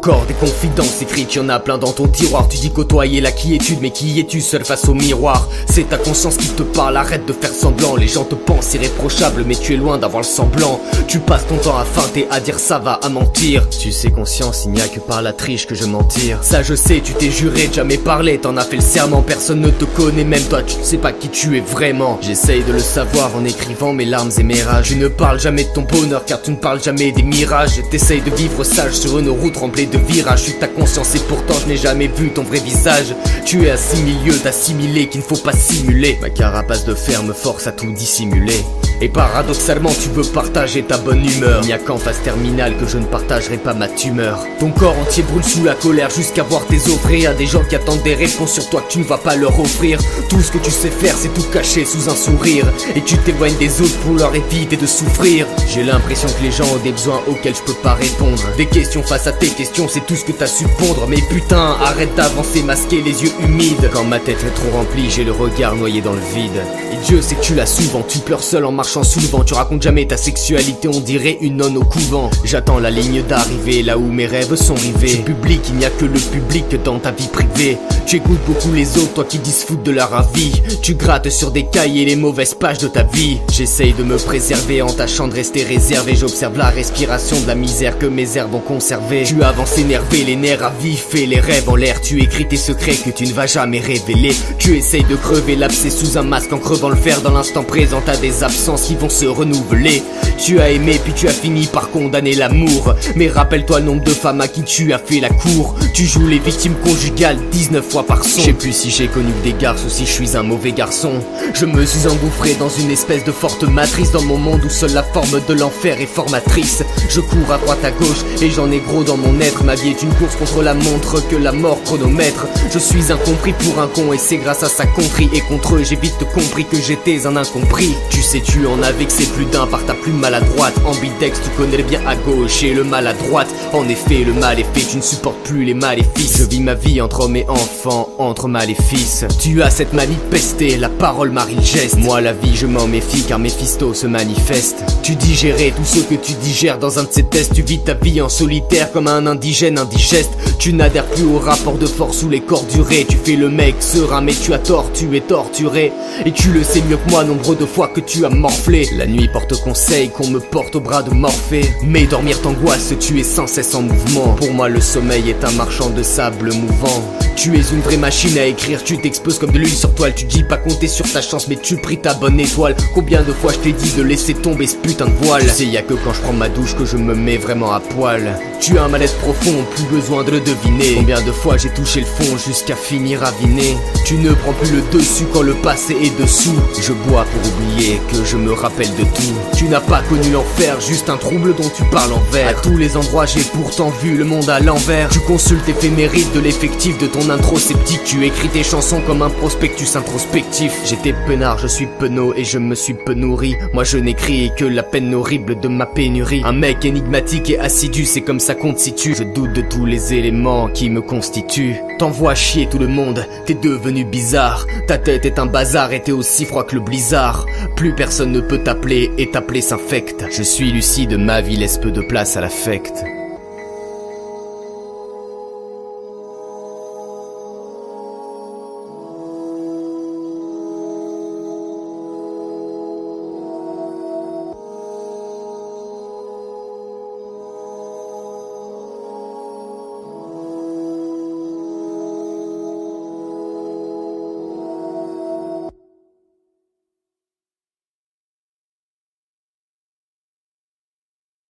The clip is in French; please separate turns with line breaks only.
Encore des confidences écrites, y'en a plein dans ton tiroir. Tu dis côtoyer la quiétude, mais qui es-tu seul face au miroir? C'est ta conscience qui te parle, arrête de faire semblant. Les gens te pensent irréprochable, mais tu es loin d'avoir le semblant. Tu passes ton temps à feinter, à dire ça va, à mentir. Tu sais conscience, il n'y a que par la triche que je m'en tire. Ça je sais, tu t'es juré de jamais parler, t'en as fait le serment. Personne ne te connaît, même toi tu ne sais pas qui tu es vraiment. J'essaye de le savoir en écrivant mes larmes et mes rages. Tu ne parles jamais de ton bonheur car tu ne parles jamais des mirages. T'essayes de vivre sage sur une route remplie de virages. Je suis ta conscience et pourtant je n'ai jamais vu ton vrai visage. Tu es à 6 milieux d'assimilés qu'il ne faut pas simuler. Ma carapace de fer me force à tout dissimuler. Et paradoxalement tu veux partager ta bonne humeur. Il n'y a qu'en phase terminale que je ne partagerai pas ma tumeur. Ton corps entier brûle sous la colère jusqu'à voir tes offrir à des gens qui attendent des réponses sur toi que tu ne vas pas leur offrir. Tout ce que tu sais faire c'est tout cacher sous un sourire. Et tu t'éloignes des autres pour leur éviter de souffrir. J'ai l'impression que les gens ont des besoins auxquels je peux pas répondre. Des questions face à tes questions, c'est tout ce que t'as su pondre. Mais putain, arrête d'avancer masqué, les yeux humides. Quand ma tête est trop remplie, j'ai le regard noyé dans le vide. Et Dieu sait que tu l'as souvent, tu pleures seul en marchant sous le vent. Tu racontes jamais ta sexualité, on dirait une nonne au couvent. J'attends la ligne d'arrivée, là où mes rêves sont rivés. Tu publies qu'il n'y a que le public dans ta vie privée. Tu écoutes beaucoup les autres, toi qui dis se foutent de leur avis. Tu grattes sur des cahiers les mauvaises pages de ta vie. J'essaye de me préserver en tâchant de rester réservé. J'observe la respiration de la misère que mes airs vont conserver. Tu avances énervé, les nerfs à vif et les rêves en l'air. Tu écris tes secrets que tu ne vas jamais révéler. Tu essayes de crever l'abcès sous un masque en crevant le fer. Dans l'instant présent t'as des absences qui vont se renouveler. Tu as aimé puis tu as fini par condamner l'amour. Mais rappelle-toi le nombre de femmes à qui tu as fait la cour. Tu joues les victimes conjugales 19 fois par son. Je sais plus si j'ai connu que des garces ou si je suis un mauvais garçon. Je me suis engouffré dans une espèce de forte matrice. Dans mon monde où seule la forme de l'enfer est formatrice. Je cours à droite à gauche et j'en ai gros dans mon être. Ma vie est une course contre la montre que la mort chronomètre. Je suis incompris pour un con et c'est grâce à sa contrée. Et contre eux j'ai vite compris que j'étais un incompris. Tu sais tu en as vexé plus d'un par ta plume maladroite. Ambidex tu connais le bien à gauche et le mal à droite. En effet le mal est fait, tu ne supportes plus les maléfices. Je vis ma vie entre hommes et enfants, entre mal et fils. Tu as cette manie de pester, la parole marie le geste. Moi la vie je m'en méfie car Méphisto se manifeste. Tu digérais tout ce que tu digères dans un de ces tests. Tu vis ta vie en solitaire comme un indigène indigeste. Tu n'adhères plus au rapport de force ou les corps durés. Tu fais le mec serein mais tu as tort, tu es torturé. Et tu le sais mieux que moi, nombre de fois que tu as morflé. La nuit porte conseil qu'on me porte au bras de Morphée. Mais dormir t'angoisse, tu es sans cesse en mouvement. Pour moi le sommeil est un marchand de sable mouvant. Tu es une vraie machine à écrire, tu t'exposes comme de l'huile sur toile. Tu dis pas compter sur ta chance mais tu pries ta bonne étoile. Combien de fois je t'ai dit de laisser tomber ce putain de voile. Tu sais y'a que quand je prends ma douche que je me mets vraiment à poil. Tu as un malaise profond, plus besoin de le deviner. Combien de fois j'ai touché le fond jusqu'à finir raviné. Tu ne prends plus le dessus quand le passé est dessous. Je bois pour oublier que je me rappelle de tout. Tu n'as pas connu l'enfer, juste un trouble dont tu parles en vers. À tous les endroits j'ai pourtant vu le monde à l'envers. Tu consultes éphéméride de l'effectif de ton intro sceptique. Tu écris tes chansons comme un prospectus introspectif. J'étais peinard, je suis penaud et je me suis peu nourri. Moi je n'écris que la peine horrible de ma pénurie. Un mec énigmatique et assidu, c'est comme ça qu'on te situe. Je doute de tous les éléments qui me constituent. T'envoies chier tout le monde, t'es devenu bizarre. Ta tête est un bazar et t'es aussi froid que le blizzard. Plus personne ne peut t'appeler et t'appeler s'infecte. Je suis lucide, ma vie laisse peu de place à l'affect.